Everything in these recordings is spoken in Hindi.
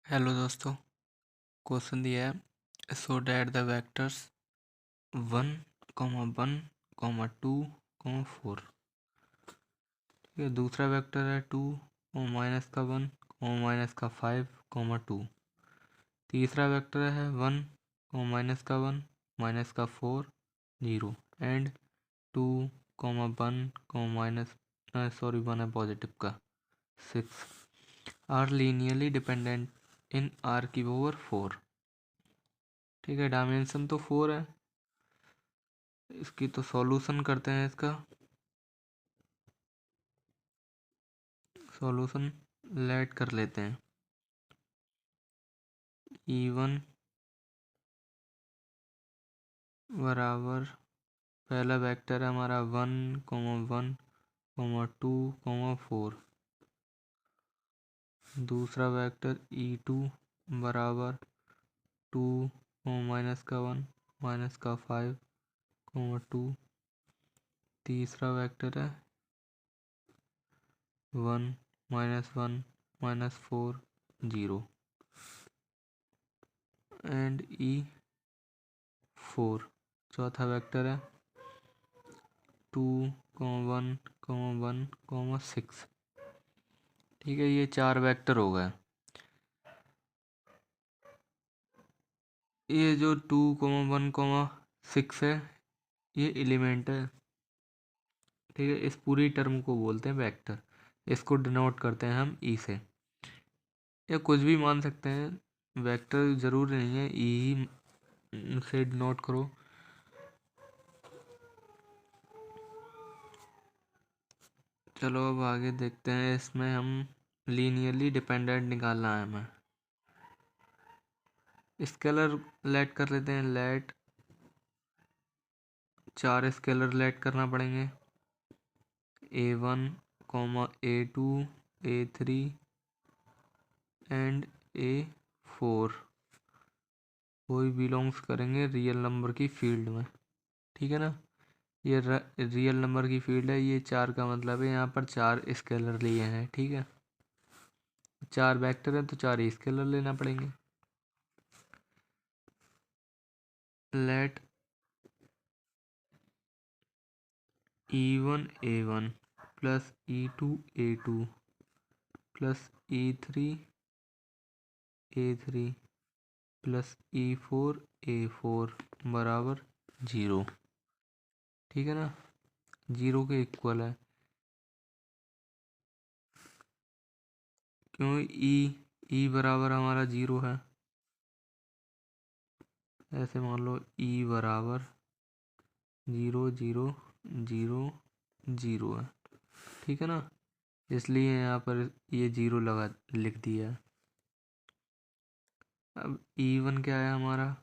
हेलो दोस्तों, क्वेश्चन दिया है सो डैट द वेक्टर्स 1,1,2,4। ठीक है। दूसरा वेक्टर है 2 माइनस का 1 माइनस का 5 2। तीसरा वेक्टर है 1 माइनस का 1 माइनस का 4 0 एंड 2 1 माइनस 1 है पॉजिटिव का 6 R linearly dependent in R की पावर 4। ठीक है। डायमेंशन तो 4 है। इसकी तो सॉल्यूशन करते हैं। इसका सॉल्यूशन लेट कर लेते हैं। E1 बराबर पहला वेक्टर है हमारा 1,1,2,4। दूसरा वेक्टर E2 बराबर 2 माइनस का 1 माइनस का 5,2। तीसरा वेक्टर है 1 माइनस 4 0 एंड E4। चौथा वेक्टर है 2,1,1,6। ठीक है। ये 4 वेक्टर हो गए। ये जो 2,1,6 है ये एलिमेंट है। ठीक है। इस पूरी टर्म को बोलते हैं वेक्टर। इसको डिनोट करते हैं हम ई से, या कुछ भी मान सकते हैं। वेक्टर जरूरी नहीं है ई से डिनोट करो। चलो अब आगे देखते हैं। इसमें हम लीनियरली डिपेंडेंट निकालना है हमें। स्केलर लेट कर लेते हैं। लेट 4 स्केलर लेट करना पड़ेंगे। A1, A2, A3 and A4 कोई बिलोंग्स करेंगे रियल नंबर की फील्ड में। ठीक है ना। ये रियल नंबर की फील्ड है। ये 4 का मतलब है यहाँ पर 4 स्केलर लिए हैं। ठीक है। 4 वेक्टर है तो 4 ही स्केलर लेना पड़ेंगे। Late E1 A1 plus E2 A2 plus E3 A3 plus E4 A4 बराबर 0। ठीक है ना। 0 के इक्वल है। क्यों ई बराबर हमारा 0 है। ऐसे मान लो ई बराबर 0 0 0 0 है। ठीक है ना। इसलिए यहाँ पर ये 0 लिख दिया है। अब E1 क्या है हमारा।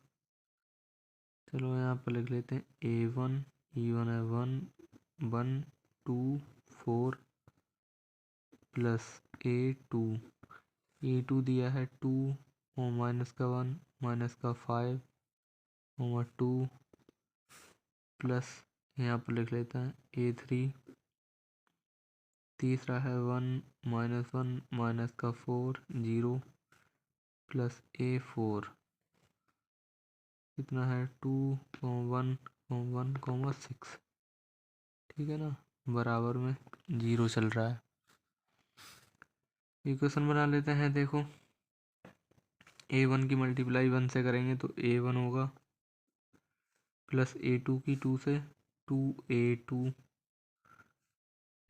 चलो यहाँ पर लिख लेते हैं A1। E1 है 1,1,2,4 प्लस A2। E2 दिया है 2 माइनस का 1 माइनस का 5,2 प्लस यहाँ पर लिख लेते हैं A3। तीसरा है 1 माइनस का 4 0 प्लस A4 कितना है 2,1,1,6। ठीक है ना। बराबर में 0 चल रहा है। इक्वेशन बना लेते हैं। देखो A1 की मल्टीप्लाई 1 से करेंगे तो A1 होगा प्लस A2 की 2 से 2A2।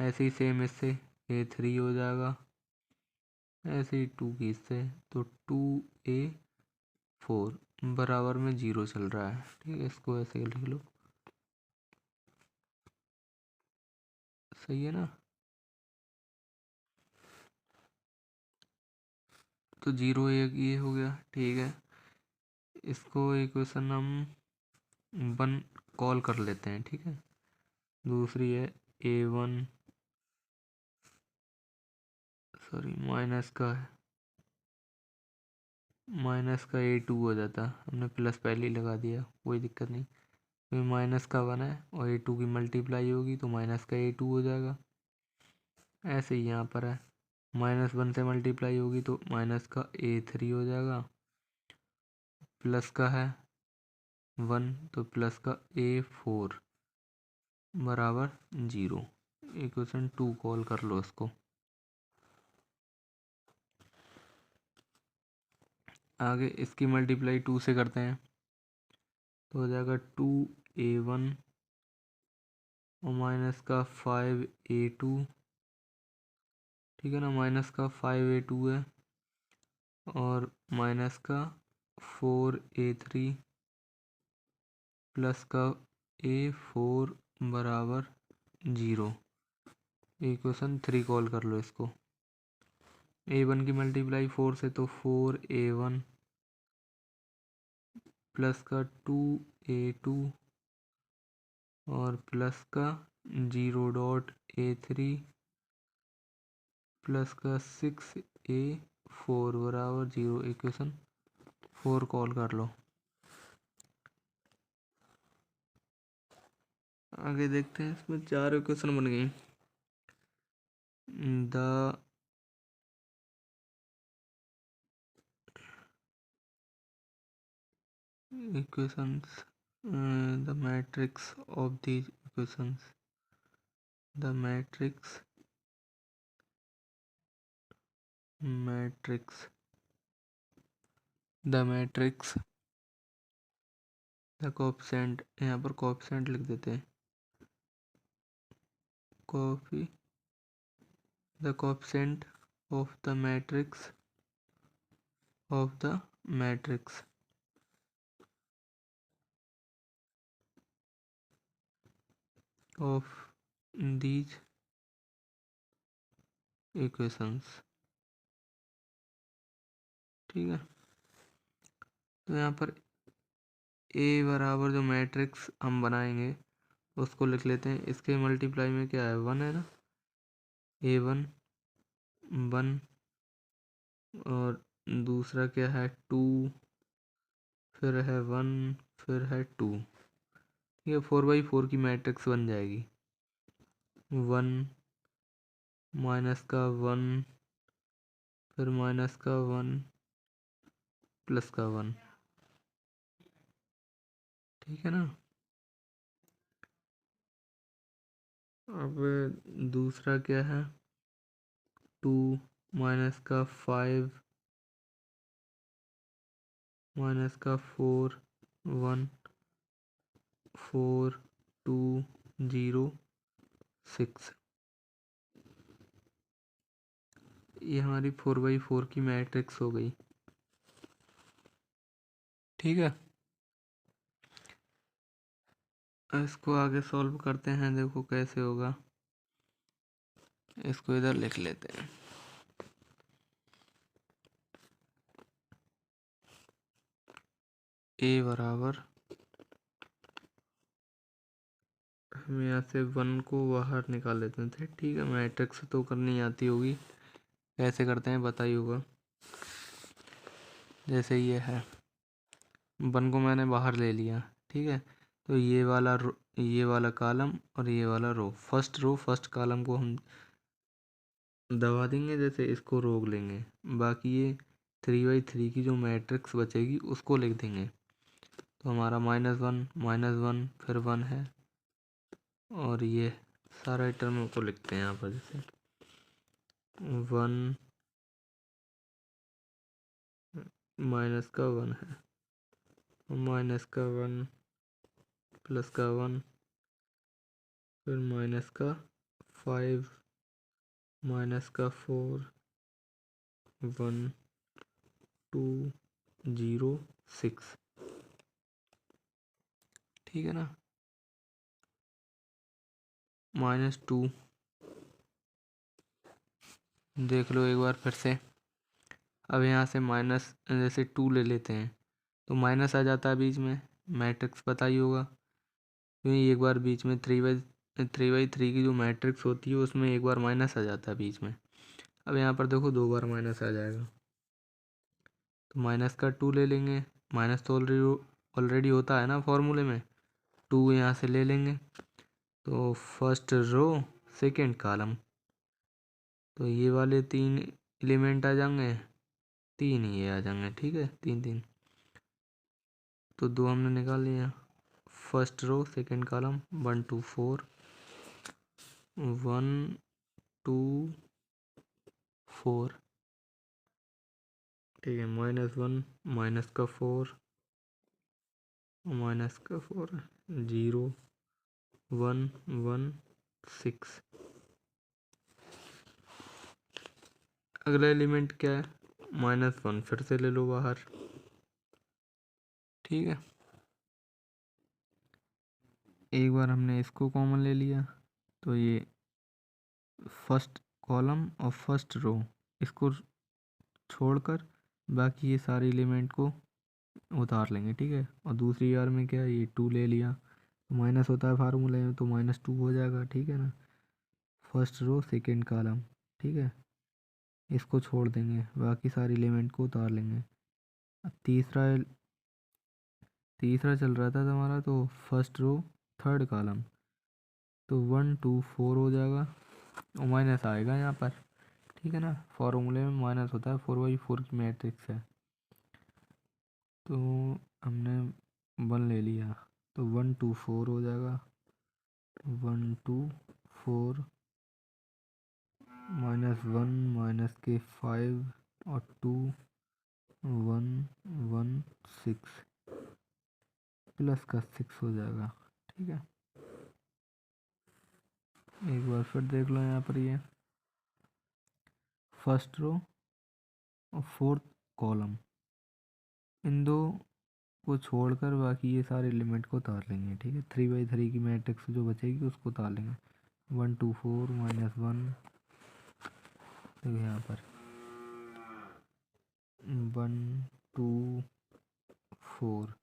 ऐसे ही सेम इससे A3 हो जाएगा। ऐसे ही 2 की इससे तो 2A4 बराबर में 0 चल रहा है। ठीक है। इसको ऐसे लिख लो। सही है ना। तो 0 एक ये हो गया। ठीक है। इसको इक्वेशन हम 1 कॉल कर लेते हैं। ठीक है। दूसरी है A1 सॉरी माइनस का A2 हो जाता। हमने प्लस पहले ही लगा दिया, कोई दिक्कत नहीं। तो माइनस का 1 है और A2 की मल्टीप्लाई होगी तो माइनस का A2 हो जाएगा। ऐसे ही यहाँ पर है -1 से मल्टीप्लाई होगी तो माइनस का A3 हो जाएगा, प्लस का है 1 तो प्लस का A4 बराबर 0। इक्वेशन 2 कॉल कर लो इसको। आगे इसकी मल्टीप्लाई 2 से करते हैं तो हो जाएगा 2A1 और माइनस का 5A2, ठीक है ना, माइनस का 5A2 है और माइनस का 4A3 प्लस का A4 बराबर 0। इक्वेशन 3 कॉल कर लो इसको। A1 की मल्टीप्लाई 4 से तो 4A1 प्लस का 2A2 और प्लस का 0.A3 प्लस का 6A4 बराबर 0। इक्वेशन 4 कॉल कर लो। आगे देखते हैं, इसमें 4 इक्वेशन बन गई। The equations, the matrix of these equations, the matrix the coefficient, यहाँ पर coefficient लिख देते हैं, the coefficient of the matrix of these equations, ठीक है। तो यहाँ पर A बराबर जो मैट्रिक्स हम बनाएंगे उसको लिख लेते हैं। इसके मल्टीप्लाई में क्या है, 1 है ना, A1 1 और दूसरा क्या है 2, फिर है 1, फिर है 2। ये 4/4 की मैट्रिक्स बन जाएगी। 1 माइनस का 1 फिर माइनस का 1 प्लस का 1, ठीक है ना। अब दूसरा क्या है 2 माइनस का 5 माइनस का 4 1 4 2 0 6। ये हमारी 4/4 की मैट्रिक्स हो गई, ठीक है। इसको आगे सॉल्व करते हैं, देखो कैसे होगा। इसको इधर लिख लेते हैं। A बराबर, हम यहाँ से 1 को बाहर निकाल लेते थे, ठीक है। मैट्रिक्स तो करनी आती होगी, कैसे करते हैं बताइए होगा। जैसे ये है 1 को मैंने बाहर ले लिया, ठीक है। तो ये वाला कॉलम और ये वाला रो फर्स्ट कॉलम को हम दबा देंगे, जैसे इसको रोक लेंगे। बाकी ये 3/3 की जो मैट्रिक्स बचेगी उसको लिख देंगे। तो हमारा -1 फिर 1 है और ये सारा टर्म को लिखते हैं यहाँ पर, जैसे 1 माइनस का 1 है, माइनस का 1 प्लस का 1 फिर माइनस का 5 माइनस का 4 1 2 0 6, ठीक है ना। -2 देख लो एक बार फिर से। अब यहाँ से माइनस जैसे 2 ले लेते हैं तो माइनस आ जाता है बीच में, मैट्रिक्स पता ही होगा। क्योंकि एक बार बीच में 3/3 की जो मैट्रिक्स होती है उसमें एक बार माइनस आ जाता है बीच में। अब यहाँ पर देखो 2 बार माइनस आ जाएगा, तो माइनस का 2 ले लेंगे। माइनस तो ऑलरेडी होता है ना फॉर्मूले में, 2 यहाँ से ले लेंगे। तो फर्स्ट रो सेकेंड कॉलम तो ये वाले 3 एलिमेंट आ जाएंगे, 3 ये आ जाएंगे, ठीक है, 3 3। तो 2 हमने निकाल लिया। फर्स्ट रो सेकंड कॉलम 1 2 4, 1 2 4, ठीक है, -1 माइनस का 4 माइनस का 4, 0 1 1 6। अगला एलिमेंट क्या है, -1, फिर से ले लो बाहर, ठीक है। एक बार हमने इसको कॉमन ले लिया, तो ये फर्स्ट कॉलम और फर्स्ट रो इसको छोड़कर बाकी ये सारे एलिमेंट को उतार लेंगे, ठीक है। और दूसरी बार में क्या, ये 2 ले लिया, माइनस होता है फार्मूले में, तो -2 हो जाएगा, ठीक है ना। फर्स्ट रो सेकंड कॉलम, ठीक है, इसको छोड़ देंगे, बाकी सारे एलिमेंट को उतार लेंगे। अब तीसरा चल रहा था हमारा, तो फर्स्ट रो थर्ड कॉलम, तो 1 2 4 हो जाएगा, और माइनस आएगा यहाँ पर, ठीक है ना। फॉर्मूले में माइनस होता है, 4/4 की मैट्रिक्स है, तो हमने 1 ले लिया, तो 1 2 4 हो जाएगा, 1 2 4 -1 माइनस के 5 और 2 1 1 6 प्लस का 6 हो जाएगा, ठीक है। एक बार फिर देख लो यहाँ पर, ये फर्स्ट रो और फोर्थ कॉलम, इन दो को छोड़कर बाकी ये सारे एलिमेंट को उतार लेंगे, ठीक है। 3/3 की मैट्रिक्स जो बचेगी उसको उतार लेंगे। 1 2 4 -1, देखो यहाँ पर 1 2 4,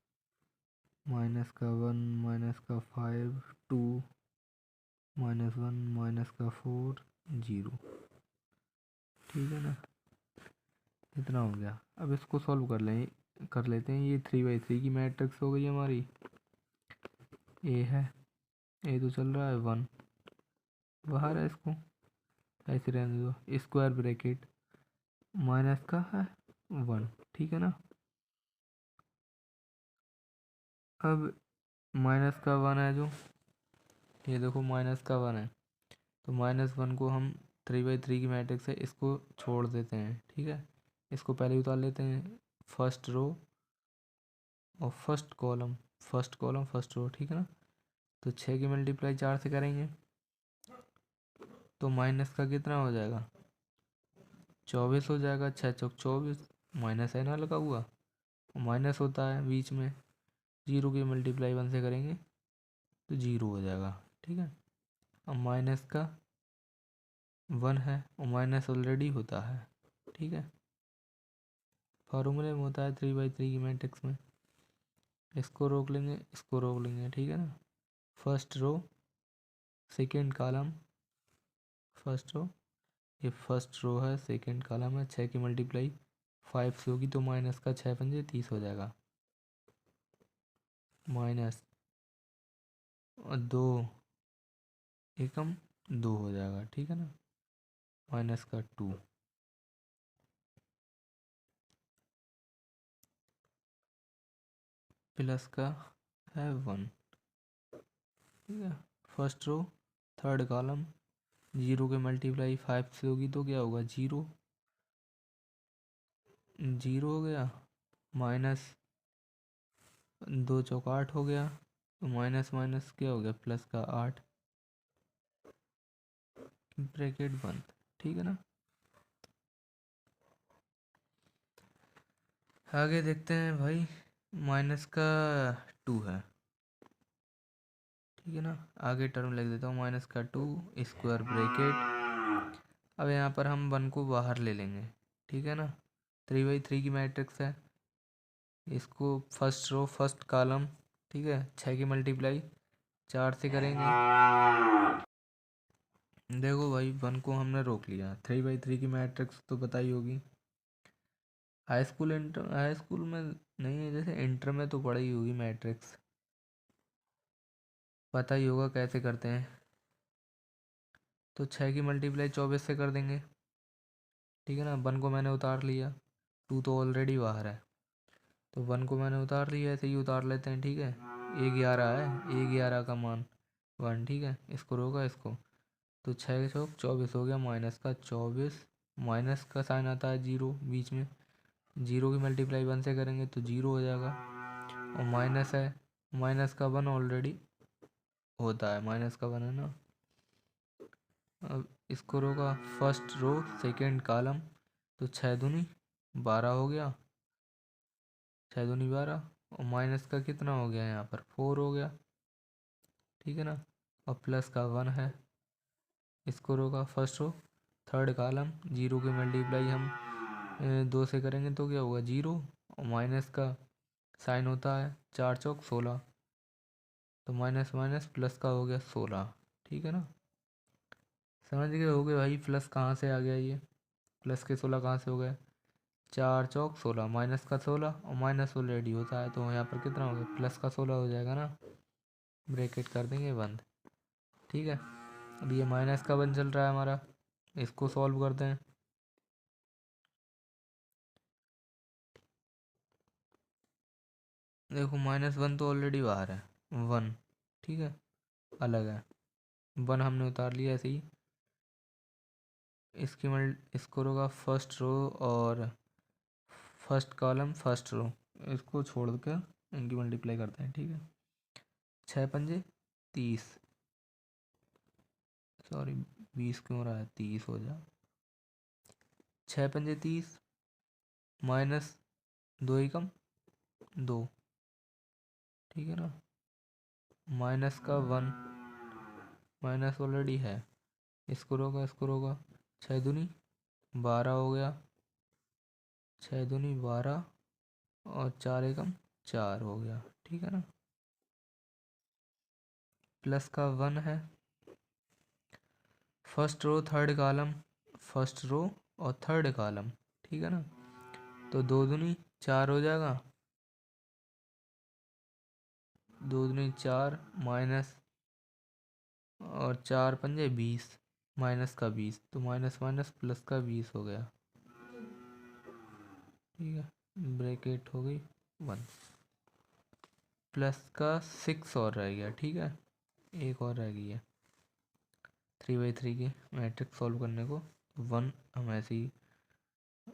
माइनस का 1 माइनस का 5 2 -1 माइनस का 4 0, ठीक है ना। इतना हो गया। अब इसको सॉल्व कर लेते हैं। ये 3/3 की मैट्रिक्स हो गई हमारी। ए है, ए तो चल रहा है 1, बाहर है, इसको ऐसे रहने दो। स्क्वायर ब्रैकेट माइनस का है 1, ठीक है ना। अब माइनस का 1 है, जो ये देखो माइनस का 1 है, तो -1 को हम 3/3 की मैट्रिक्स है, इसको छोड़ देते हैं, ठीक है। इसको पहले उतार लेते हैं, फर्स्ट रो और फर्स्ट कॉलम, फर्स्ट रो, ठीक है ना। तो 6 की मल्टीप्लाई 4 से करेंगे, तो माइनस का कितना हो जाएगा, 24 हो जाएगा। 6 चौक 24, माइनस है ना लगा हुआ, माइनस होता है बीच में। 0 की मल्टीप्लाई 1 से करेंगे तो 0 हो जाएगा, ठीक है। अब माइनस का 1 है, और माइनस ऑलरेडी होता है, ठीक है। फार्मूले में होता है 3/3 की मैट्रिक्स में। इसको रोक लेंगे, इसको रोक लेंगे, ठीक है ना। First row second column, first row, ये फर्स्ट रो है, सेकेंड कॉलम है। 6 की मल्टीप्लाई 5 से होगी, तो माइनस का 6 पंजे 30 हो जाएगा, माइनस और 2 एकम 2 हो जाएगा, ठीक है ना। माइनस का 2 प्लस का है 1, ठीक है। फर्स्ट रो थर्ड कॉलम, 0 के मल्टीप्लाई 5 से होगी, तो क्या होगा, 0 0 हो गया, माइनस 2 चौक 8 हो गया, तो माइनस माइनस क्या हो गया, प्लस का 8, ब्रैकेट बंद, ठीक है ना। आगे देखते हैं भाई, माइनस का 2 है, ठीक है ना। आगे टर्म लिख देता हूँ, माइनस का 2 स्क्वायर ब्रैकेट। अब यहाँ पर हम 1 को बाहर ले लेंगे, ठीक है ना। 3/3 की मैट्रिक्स है, इसको फर्स्ट रो फर्स्ट कॉलम, ठीक है। 6 की मल्टीप्लाई 4 से करेंगे। देखो भाई 1 को हमने रोक लिया। 3/3 की मैट्रिक्स तो बताई होगी, हाई स्कूल में नहीं है, जैसे इंटर में तो पढ़ी होगी मैट्रिक्स, पता ही होगा कैसे करते हैं। तो 6 की मल्टीप्लाई 24 से कर देंगे, ठीक है ना। 1 को मैंने उतार लिया, 2 तो ऑलरेडी बाहर है, तो 1 को मैंने उतार लिया, ऐसे ही उतार लेते हैं। ठीक है, A11 है, A11 का मान 1। ठीक है, इसको रोका इसको, तो 6 चौक 24 हो गया, माइनस का 24, माइनस का साइन आता है 0 बीच में, 0 की मल्टीप्लाई 1 से करेंगे तो 0 हो जाएगा, और माइनस है, माइनस का 1 ऑलरेडी होता है, माइनस का 1 है ना। अब इसको रोका, फर्स्ट रो सेकेंड कॉलम, तो 6 दूनी 12 हो गया, 6 दूनी 12, और माइनस का कितना हो गया यहाँ पर 4 हो गया। ठीक है ना, और प्लस का 1 है, इसको रोका, फर्स्ट रो थर्ड कॉलम, 0 की मल्टीप्लाई हम 2 से करेंगे तो क्या होगा 0, और माइनस का साइन होता है 4 चौक 16, तो माइनस माइनस प्लस का हो गया 16। ठीक है ना, समझ गए होगे भाई प्लस कहाँ से आ गया, ये प्लस के 16 कहाँ से हो गए, 4 चौक 16, माइनस का 16, और माइनस ऑलरेडी होता है, तो यहाँ पर कितना हो गया प्लस का 16 हो जाएगा ना, ब्रैकेट कर देंगे बंद। ठीक है, अब ये माइनस का 1 चल रहा है हमारा, इसको सॉल्व करते हैं। देखो -1 तो ऑलरेडी बाहर है, 1 ठीक है अलग है, 1 हमने उतार लिया ऐसे ही। इसको रोगा फर्स्ट रो और फर्स्ट कॉलम फर्स्ट रो, इसको छोड़ कर इनकी मल्टीप्लाई करते हैं। ठीक है, 6 पंजे 30, सॉरी 20 क्यों रहा है 30 हो जा, 6 पंजे 30, माइनस 2 एकम 2। ठीक है ना, माइनस का 1, माइनस ऑलरेडी है, इसको रोगा 6 दूनी 12 हो गया, 6 दूनी 12, और 4 एकम 4 हो गया। ठीक है ना, प्लस का 1 है, first row third column, first row और थर्ड कॉलम। ठीक है ना, तो 2 दूनी 4 हो जाएगा, 2 दूनी 4, माइनस और 4 पंजे 20, माइनस का 20, तो माइनस माइनस प्लस का 20 हो गया। ठीक है, ब्रैकेट हो गई 1, प्लस का 6 और रह गया। ठीक है, एक और रह गई है 3/3 की मैट्रिक्स सॉल्व करने को, 1 हम ऐसे ही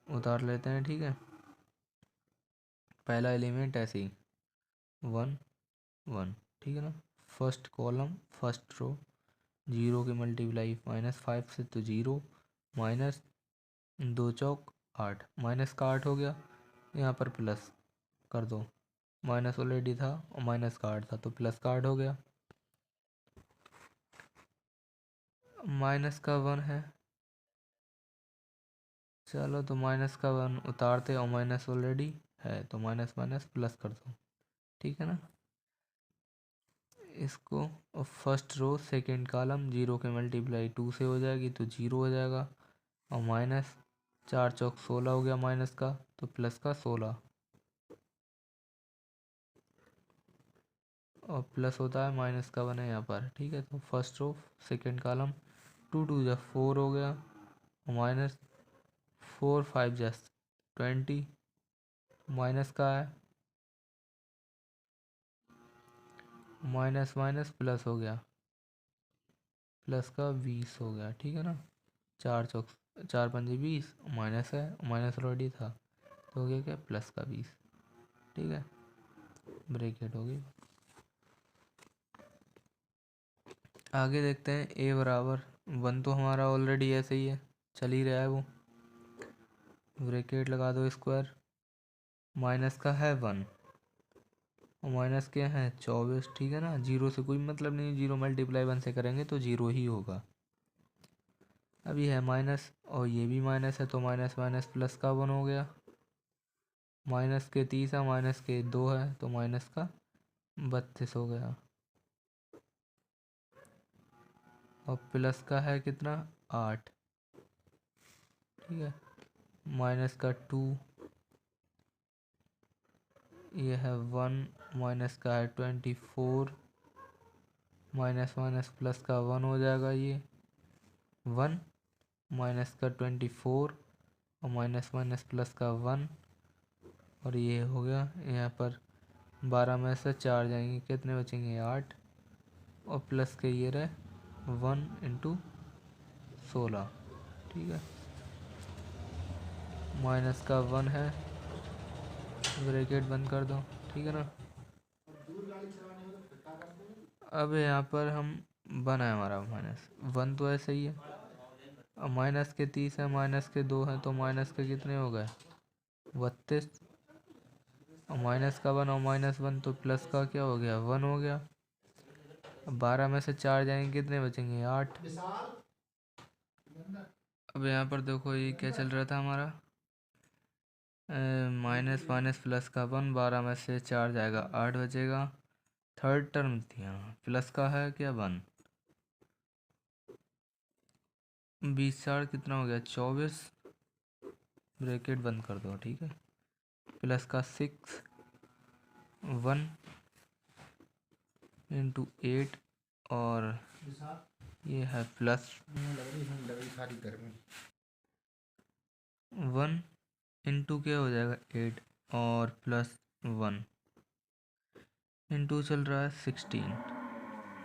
उतार लेते हैं। ठीक है, पहला एलिमेंट ऐसे ही 1 1। ठीक है ना, फर्स्ट कॉलम फर्स्ट रो, 0 की मल्टीप्लाई -5 से तो 0, माइनस 2 चौक 8, माइनस का 8 हो गया, यहाँ पर प्लस कर दो, माइनस ऑलरेडी था और माइनस का 8 था, तो प्लस का 8 हो गया, माइनस का 1 है, चलो तो माइनस का 1 उतारते, और माइनस ऑलरेडी है तो माइनस माइनस प्लस कर दो। ठीक है ना, इसको फर्स्ट रो सेकेंड कॉलम, 0 के मल्टीप्लाई 2 से हो जाएगी तो 0 हो जाएगा, और माइनस 4 चौक 16 हो गया माइनस का, तो प्लस का 16, और प्लस होता है माइनस का 1 है यहाँ पर। ठीक है, तो फर्स्ट रो सेकेंड कॉलम, 2 2 जा 4 हो गया, माइनस 4 5 जा 20, माइनस का है, माइनस माइनस प्लस हो गया, प्लस का 20 हो गया। ठीक है ना, 4 चौक 4 पंजे 20, माइनस है, माइनस ऑलरेडी था, तो हो गया क्या प्लस का 20। ठीक है, ब्रैकेट हो गई। आगे देखते हैं, ए बराबर 1 तो हमारा ऑलरेडी ऐसे ही है, चल ही रहा है वो, ब्रैकेट लगा दो स्क्वायर, माइनस का है 1, और माइनस क्या है 24। ठीक है ना, 0 से कोई मतलब नहीं, 0 मल्टीप्लाई 1 से करेंगे तो 0 ही होगा। अब ये है माइनस, और ये भी माइनस है, तो माइनस माइनस प्लस का 1 हो गया, माइनस के 30 है, माइनस के 2 है, तो माइनस का 32 हो गया, और प्लस का है कितना 8। ठीक है, माइनस का 2, ये है 1, माइनस का है 24, माइनस माइनस प्लस का 1 हो जाएगा, ये 1 माइनस का 24, और माइनस माइनस प्लस का 1, और ये हो गया। यहाँ पर 12 में से 4 जाएंगे, कितने बचेंगे 8, और प्लस के ये रहे 1 इंटू 16। ठीक है, माइनस का 1 है, ब्रैकेट बंद कर दो। ठीक है ना। अब यहाँ पर हम 1 है हमारा, माइनस 1 तो ऐसे ही है। अब माइनस के 30 है, माइनस के 2 हैं, तो माइनस के कितने हो गए 32, और माइनस का 1 और माइनस 1, तो प्लस का क्या हो गया 1 हो गया। अब 12 में से 4 जाएंगे, कितने बचेंगे 8। अब यहाँ पर देखो ये क्या चल रहा था हमारा, माइनस माइनस प्लस का 1, 12 में से 4 जाएगा 8 बचेगा। थर्ड टर्म थी यहाँ, प्लस का है क्या 1, 20 4 कितना हो गया 24, ब्रैकेट बंद कर दो। ठीक है, प्लस का 6 1 इंटू 8, और ये है प्लस 1 इंटू क्या हो जाएगा 8, और प्लस 1 इंटू चल रहा है 16,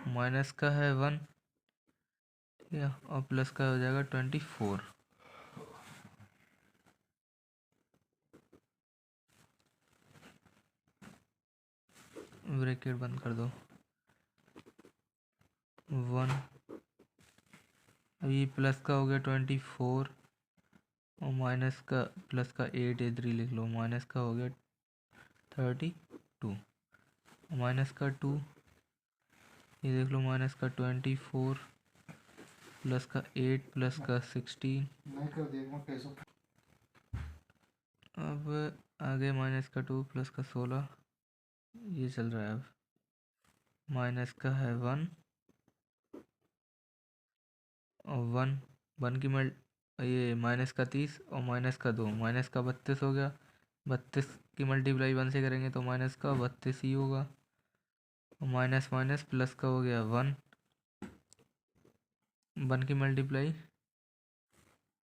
माइनस का है 1, ठीक है, और प्लस का हो जाएगा 24। ब्रैकेट बंद कर दो 1, अभी प्लस का हो गया 24, और माइनस का प्लस का 8 इधर ही लिख लो, माइनस का हो गया 32, माइनस का 2 ये देख लो, माइनस का 24, प्लस का 8, प्लस का 16। अब आगे माइनस का 2, प्लस का 16, ये चल रहा है। अब माइनस का है 1, और 1 की ये माइनस का 30, और माइनस का 2, माइनस का 32 हो गया। 32 की मल्टीप्लाई 1 से करेंगे तो माइनस का 32 ही होगा, और माइनस माइनस प्लस का हो गया 1 की मल्टीप्लाई,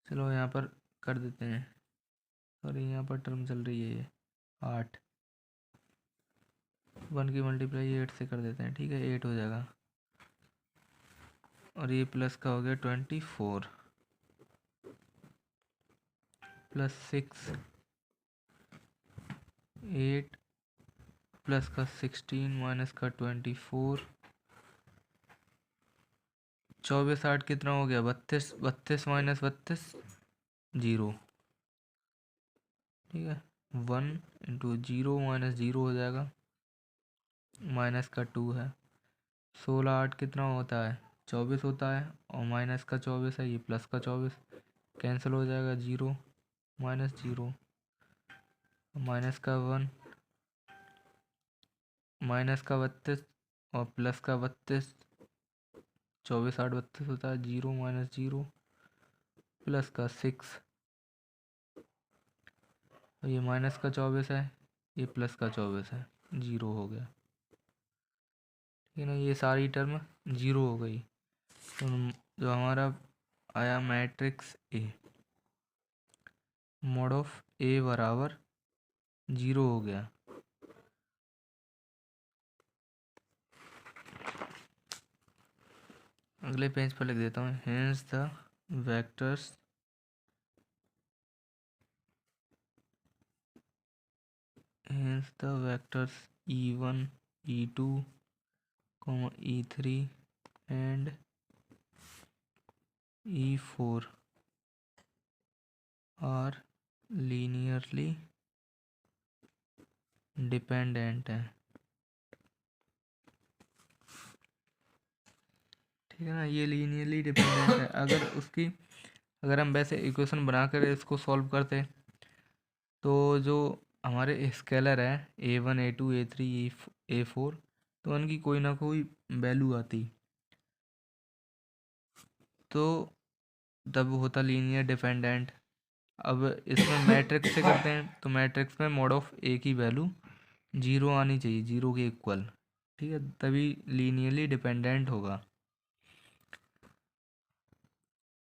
चलो यहाँ पर कर देते हैं, सॉरी यहाँ पर टर्म चल रही है ये 8, 1 की मल्टीप्लाई 8 से कर देते हैं। ठीक है, 8 हो जाएगा, और ये प्लस का हो गया 24, प्लस 6 8, प्लस का 16, माइनस का 24, 24 8 कितना हो गया 32, 32 माइनस 32 0। ठीक है, 1 इंटू 0 माइनस 0 हो जाएगा, माइनस का 2 है। 16 8 कितना होता है 24 होता है, और माइनस का 24 है, ये प्लस का 24, कैंसिल हो जाएगा 0 माइनस 0, माइनस का 1, माइनस का 32, और प्लस का 32, 24 8 32 होता है, 0 माइनस 0, प्लस का 6, और ये माइनस का 24 है, ये प्लस का 24 है, 0 हो गया। ठीक है ना, ये सारी टर्म 0 हो गई। तो जो हमारा आया मैट्रिक्स ए, मॉड ऑफ ए बराबर 0 हो गया। अगले पेज पर लिख देता हूँ, hence the vectors e1 e2 e3 and e4 are linearly dependent है। ठीक है ना, ये लीनियरली डिपेंडेंट है। अगर हम वैसे इक्वेशन बनाकर इसको सॉल्व करते तो जो हमारे स्केलर है a1 a2 a3 a4, तो उनकी कोई ना कोई वैल्यू आती, तो तब होता लीनियर डिपेंडेंट। अब इसमें मैट्रिक्स से करते हैं, तो मैट्रिक्स में मॉड ऑफ ए की वैल्यू 0 आनी चाहिए, 0 के इक्वल। ठीक है, तभी लीनियरली डिपेंडेंट होगा।